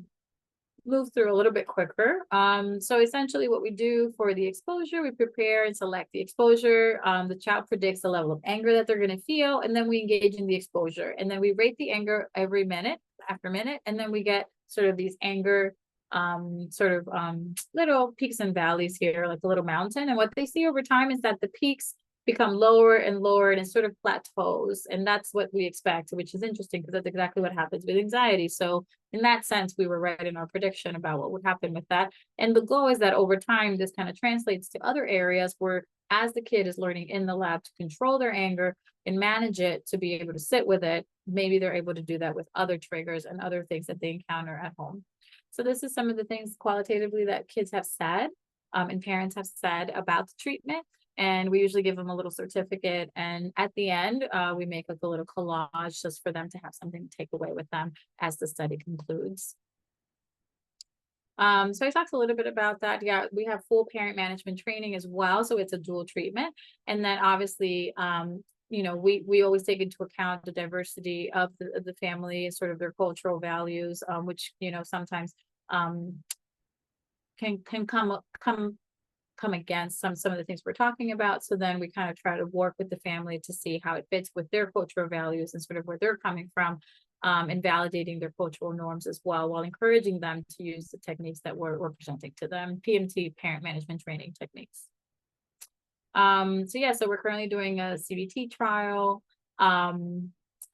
move through a little bit quicker. So essentially what we do for the exposure, we prepare and select the exposure. The child predicts the level of anger that they're going to feel, and then we engage in the exposure. And then we rate the anger every minute after minute, and then we get sort of these anger little peaks and valleys here, like a little mountain. And what they see over time is that the peaks become lower and lower and it sort of plateaus. And that's what we expect, which is interesting because that's exactly what happens with anxiety. So in that sense, we were right in our prediction about what would happen with that. And the goal is that over time, this kind of translates to other areas where as the kid is learning in the lab to control their anger and manage it, to be able to sit with it, maybe they're able to do that with other triggers and other things that they encounter at home. So this is some of the things qualitatively that kids have said and parents have said about the treatment. And we usually give them a little certificate. And at the end, we make like a little collage just for them to have something to take away with them as the study concludes. So I talked a little bit about that. Yeah, we have full parent management training as well. So it's a dual treatment. And then obviously, we always take into account the diversity of the family and sort of their cultural values, which, sometimes can come against some of the things we're talking about. So then we kind of try to work with the family to see how it fits with their cultural values and sort of where they're coming from, and validating their cultural norms as well, while encouraging them to use the techniques that we're presenting to them, PMT, parent management training techniques. So we're currently doing a CBT trial.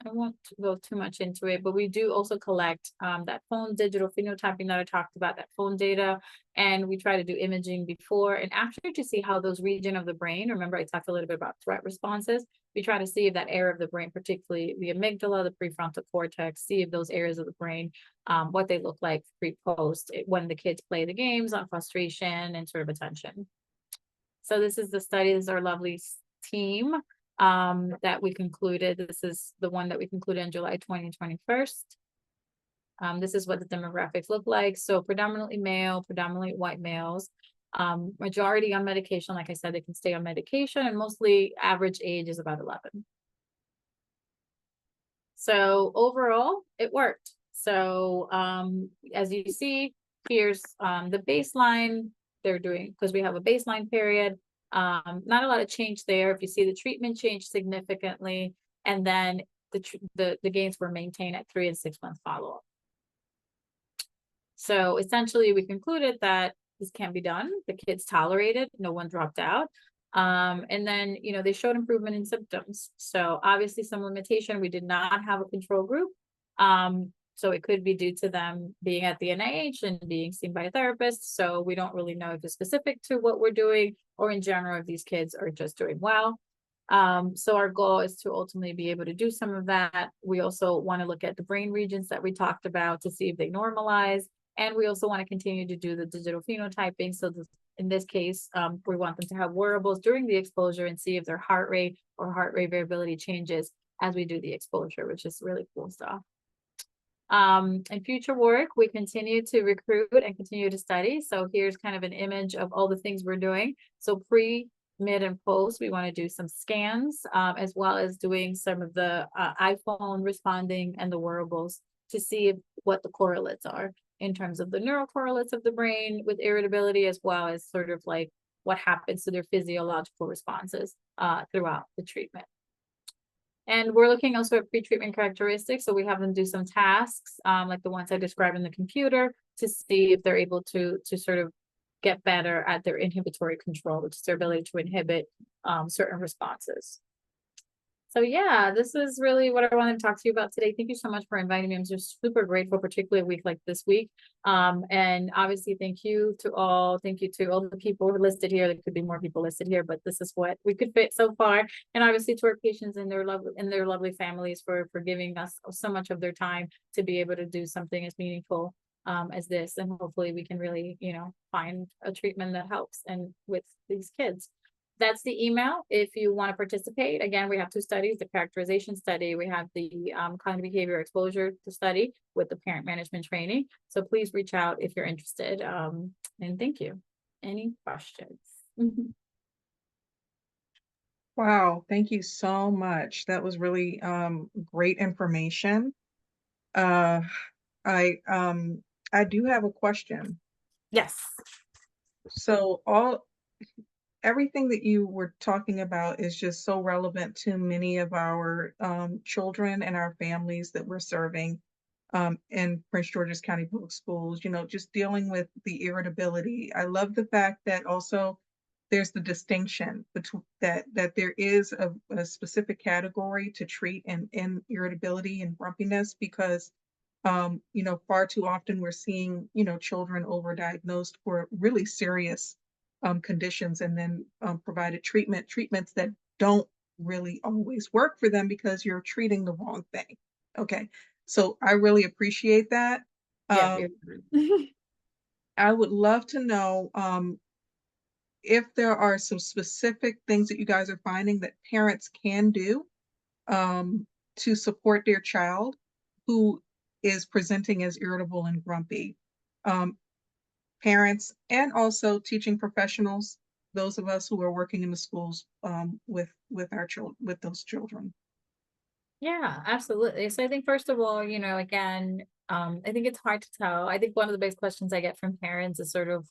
I won't go too much into it, but we do also collect that phone digital phenotyping that I talked about, that phone data, and we try to do imaging before and after to see how those regions of the brain, remember I talked a little bit about threat responses, we try to see if that area of the brain, particularly the amygdala, the prefrontal cortex, see if those areas of the brain, what they look like pre-post when the kids play the games on frustration and sort of attention. So this is the study, this is our lovely team that we concluded. This is the one that we concluded in July 2021. This is what the demographics look like. So predominantly male, predominantly white males, majority on medication. Like I said, they can stay on medication, and mostly average age is about 11. So overall, it worked. So as you see, here's the baseline. They're doing, because we have a baseline period. Not a lot of change there. If you see the treatment change significantly, and then the gains were maintained at 3 and 6 month follow-up. So essentially, we concluded that this can be done. The kids tolerated, no one dropped out. And then, they showed improvement in symptoms. So obviously some limitation, we did not have a control group. So it could be due to them being at the NIH and being seen by a therapist. So we don't really know if it's specific to what we're doing or in general, if these kids are just doing well. So our goal is to ultimately be able to do some of that. We also want to look at the brain regions that we talked about to see if they normalize. And we also want to continue to do the digital phenotyping. So in this case, we want them to have wearables during the exposure and see if their heart rate or heart rate variability changes as we do the exposure, which is really cool stuff. In future work, we continue to recruit and continue to study. So here's kind of an image of all the things we're doing. So pre, mid, and post, we want to do some scans, as well as doing some of the iPhone responding and the wearables to see what the correlates are in terms of the neural correlates of the brain with irritability, as well as sort of like what happens to their physiological responses throughout the treatment. And we're looking also at pre-treatment characteristics. So we have them do some tasks, like the ones I described in the computer, to see if they're able to sort of get better at their inhibitory control, which is their ability to inhibit certain responses. So yeah, this is really what I wanted to talk to you about today. Thank you so much for inviting me. I'm just super grateful, particularly a week like this week. And obviously, thank you to all the people listed here. There could be more people listed here, but this is what we could fit so far. And obviously to our patients and their lovely families for giving us so much of their time to be able to do something as meaningful as this. And hopefully we can really, find a treatment that helps and with these kids. That's the email if you want to participate. Again, we have 2 studies, the characterization study. We have the cognitive behavior exposure to study with the parent management training. So please reach out if you're interested. And thank you. Any questions? Wow, thank you so much. That was really great information. I I do have a question. Yes. So everything that you were talking about is just so relevant to many of our children and our families that we're serving in Prince George's County Public Schools, just dealing with the irritability. I love the fact that also there's the distinction between that there is a specific category to treat in irritability and grumpiness because far too often we're seeing, children overdiagnosed for really serious conditions and then provided treatments that don't really always work for them because you're treating the wrong thing. Okay. So I really appreciate that. Yeah. Um, I would love to know if there are some specific things that you guys are finding that parents can do um, to support their child who is presenting as irritable and grumpy. Um, Parents and also teaching professionals, those of us who are working in the schools with our children, with those children. Yeah, absolutely. So I think first of all, again, I think it's hard to tell. I think one of the biggest questions I get from parents is sort of,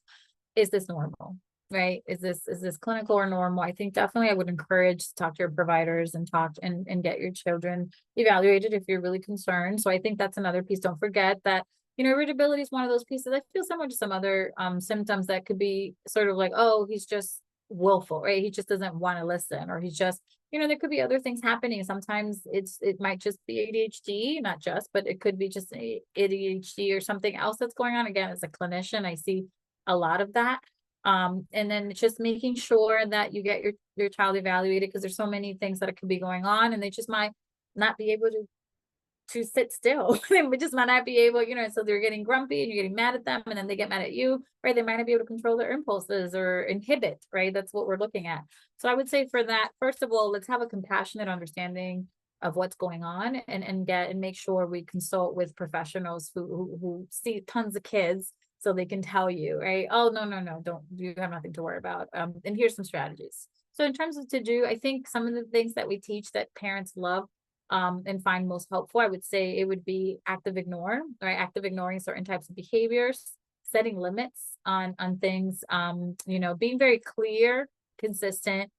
is this normal? Right? Is this clinical or normal? I think definitely I would encourage to talk to your providers and talk and get your children evaluated if you're really concerned. So I think that's another piece. Don't forget that, irritability is one of those pieces. I feel similar to some other symptoms that could be sort of like, oh, he's just willful, right? He just doesn't want to listen, or he's just, there could be other things happening. Sometimes it might just be ADHD, not just, but it could be just ADHD or something else that's going on. Again, as a clinician, I see a lot of that. And then just making sure that you get your child evaluated, because there's so many things that could be going on, and they just might not be able to sit still. They just might not be able, so they're getting grumpy and you're getting mad at them, and then they get mad at you, right? They might not be able to control their impulses or inhibit, right? That's what we're looking at. So I would say for that, first of all, let's have a compassionate understanding of what's going on, and make sure we consult with professionals who see tons of kids, so they can tell you, right? Oh, no, no, no, don't, you have nothing to worry about. And here's some strategies. So in terms of to do, I think some of the things that we teach that parents love and find most helpful, I would say it would be active ignore, right? Active ignoring certain types of behaviors, setting limits on things, being very clear, consistent.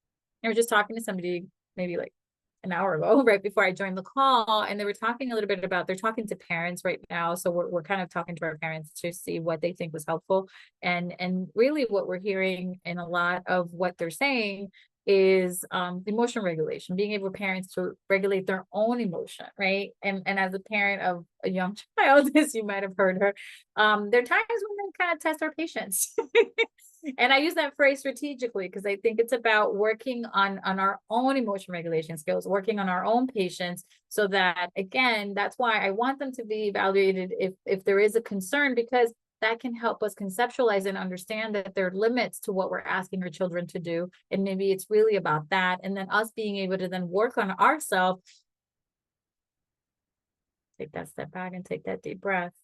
I was just talking to somebody maybe like an hour ago, right before I joined the call, and they were talking a little bit about, they're talking to parents right now. So we're kind of talking to our parents to see what they think was helpful. And really what we're hearing in a lot of what they're saying is emotion regulation, being able parents to regulate their own emotion, right? And as a parent of a young child, as you might have heard her, there are times when they kind of test our patience. And I use that phrase strategically because I think it's about working on our own emotion regulation skills, working on our own patience, so that, again, that's why I want them to be evaluated if there is a concern, because that can help us conceptualize and understand that there are limits to what we're asking our children to do. And maybe it's really about that. And then us being able to then work on ourselves, take that step back and take that deep breath.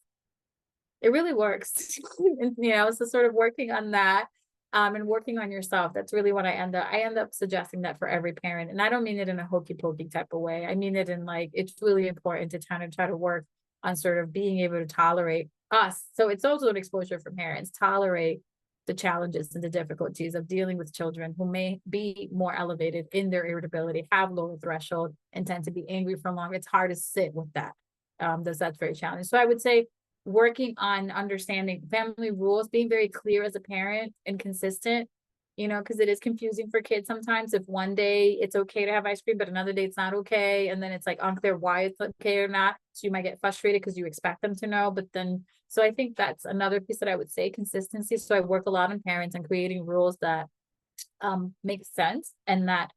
It really works. So sort of working on that, and working on yourself. That's really what I end up suggesting that for every parent. And I don't mean it in a hokey pokey type of way. I mean it in like, it's really important to try to work on sort of being able to tolerate us. So it's also an exposure for parents, tolerate the challenges and the difficulties of dealing with children who may be more elevated in their irritability, have lower threshold, and tend to be angry for long. It's hard to sit with that. That's very challenging. So I would say working on understanding family rules, being very clear as a parent and consistent, because it is confusing for kids sometimes. If one day it's okay to have ice cream, but another day it's not okay. And then it's like unclear why it's okay or not. So you might get frustrated because you expect them to know. But then, so I think that's another piece that I would say, consistency. So I work a lot on parents and creating rules that make sense, and that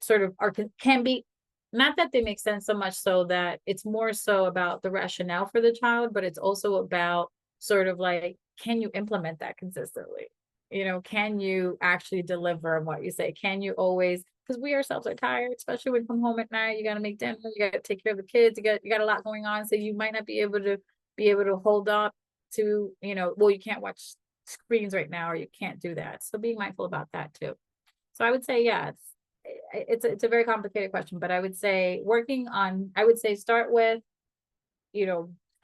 sort of can be, not that they make sense so much, so that it's more so about the rationale for the child, but it's also about sort of like, can you implement that consistently? Can you actually deliver on what you say? Can you always, because we ourselves are tired, especially when you come home at night, you got to make dinner, you got to take care of the kids, you got a lot going on. So you might not be able to hold up to, well, you can't watch screens right now, or you can't do that. So being mindful about that too. So I would say, yeah, it's a very complicated question, but I would say start with,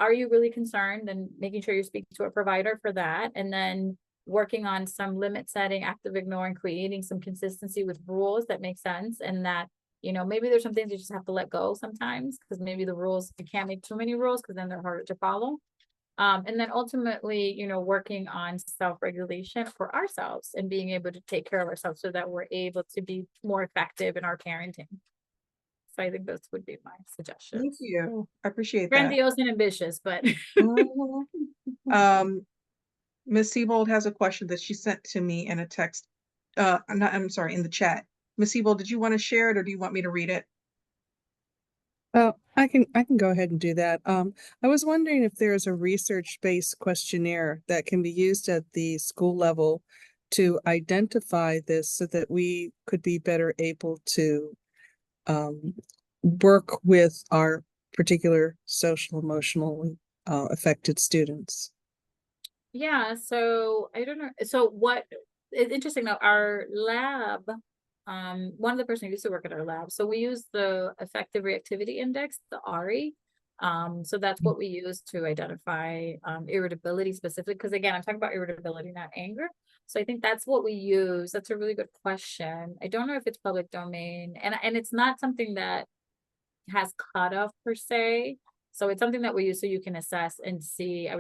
are you really concerned, and making sure you speak to a provider for that, and then working on some limit setting, active ignoring, creating some consistency with rules that make sense, and that, maybe there's some things you just have to let go sometimes, because maybe the rules, you can't make too many rules because then they're harder to follow. And then ultimately, working on self-regulation for ourselves and being able to take care of ourselves so that we're able to be more effective in our parenting. So I think those would be my Thank suggestions. you. I appreciate that. Grandiose and ambitious, but Mhm. Ms. Siebold has a question that she sent to me in a text. I'm sorry, in the chat. Ms. Siebold, did you want to share it or do you want me to read it? I can go ahead and do that. I was wondering if there's a research-based questionnaire that can be used at the school level to identify this so that we could be better able to work with our particular social emotionally affected students. yeah, so I don't know. So what it's interesting though, our lab, one of the person who used to work at our lab, so we use the effective reactivity index, the ARI. So that's what we use to identify irritability specifically, because again, I'm talking about irritability, not anger. So I think that's what we use. That's a really good question. I don't know if it's public domain, and it's not something that has cutoff per se. So it's something that we use so you can assess and see.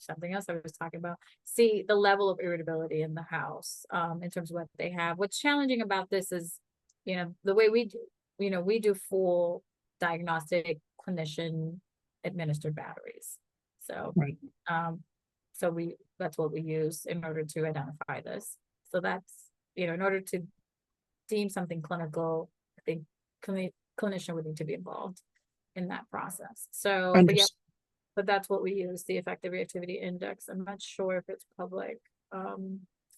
Something else I was talking about, see the level of irritability in the house, in terms of what they have. What's challenging about this is, the way we do, we do full diagnostic clinician administered batteries. So, Right. that's what we use in order to identify this. So that's, in order to deem something clinical, I think clinician would need to be involved in that process. So, but yeah, but that's what we use, the effective reactivity index. I'm not sure if it's public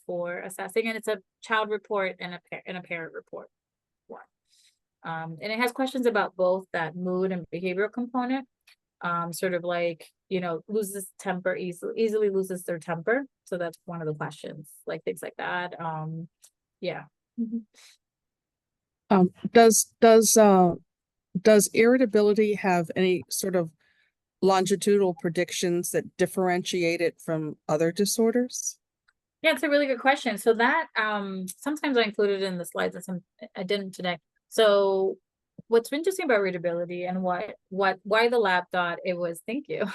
for assessing, and it's a child report and a parent report one. And it has questions about both that mood and behavioral component. Sort of like, loses temper easily loses their temper. So that's one of the questions, like things like that. Yeah. Does irritability have any sort of longitudinal predictions that differentiate it from other disorders? Yeah, it's a really good question. So that sometimes I included in the slides, and I didn't today. So what's interesting about readability and why the lab thought it was, thank you,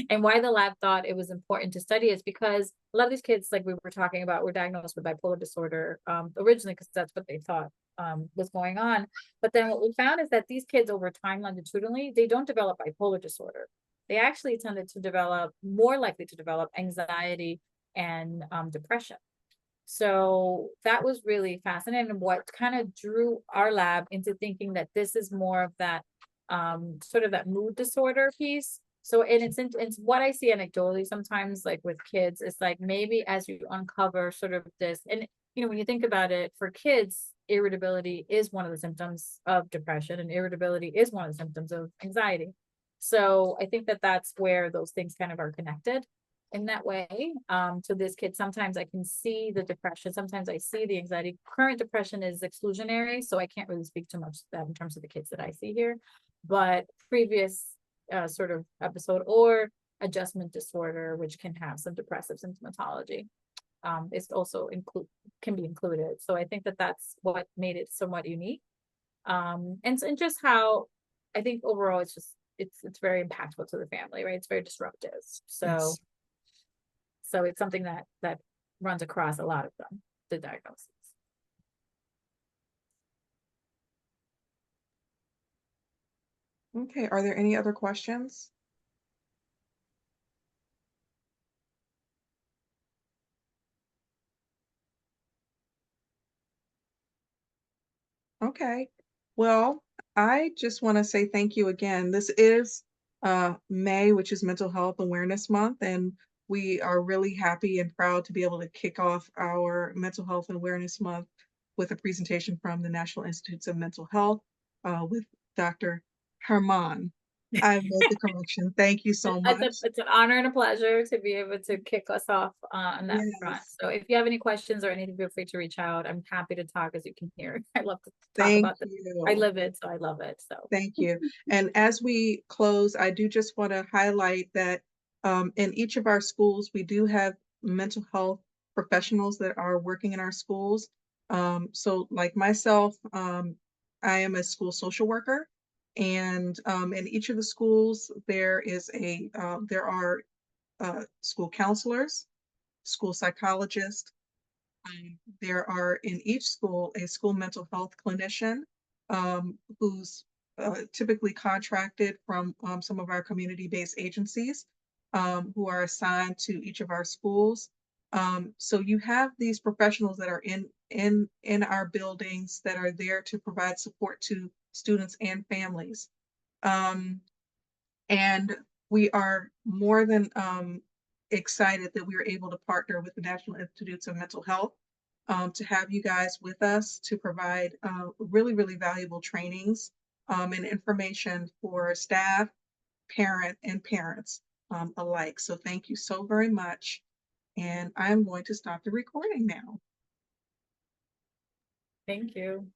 and why the lab thought it was important to study is because a lot of these kids, like we were talking about, were diagnosed with bipolar disorder originally because that's what they thought was going on. But then what we found is that these kids over time longitudinally, they don't develop bipolar disorder. They actually tended to develop, more likely to develop anxiety and depression. So that was really fascinating. What kind of drew our lab into thinking that this is more of that sort of that mood disorder piece. So and it's what I see anecdotally sometimes, like with kids, it's like maybe as you uncover sort of this, and when you think about it, for kids, irritability is one of the symptoms of depression, and irritability is one of the symptoms of anxiety. So I think that that's where those things kind of are connected in that way. So this kid, sometimes I can see the depression, sometimes I see the anxiety. Current depression is exclusionary, so I can't really speak too much to that in terms of the kids that I see here. But previous sort of episode or adjustment disorder, which can have some depressive symptomatology, is also can be included. So I think that that's what made it somewhat unique. And just how I think overall it's very impactful to the family, right? It's very disruptive. So Yes. So it's something that runs across a lot of them, the diagnosis. Okay, are there any other questions? Okay, well, I just want to say thank you again. This is May, which is Mental Health Awareness Month, and we are really happy and proud to be able to kick off our Mental Health and Awareness Month with a presentation from the National Institutes of Mental Health with Dr. Herman. I made the correction. Thank you so much. It's an honor and a pleasure to be able to kick us off on that front. Yes, So if you have any questions or anything, feel free to reach out. I'm happy to talk, as you can hear. I love to talk thank about this. I you. live it, so I love it. So Thank you. And as we close, I do just want to highlight that in each of our schools, we do have mental health professionals that are working in our schools. So like myself, I am a school social worker, and in each of the schools, there are school counselors, school psychologists. There are in each school a school mental health clinician who's typically contracted from some of our community-based agencies who are assigned to each of our schools. So you have these professionals that are in our buildings that are there to provide support to students and families. Um, and we are more than excited that we were able to partner with the National Institutes of Mental Health to have you guys with us to provide really, really valuable trainings and information for staff, parents alike. So thank you so very much. And I'm going to stop the recording now. thank you.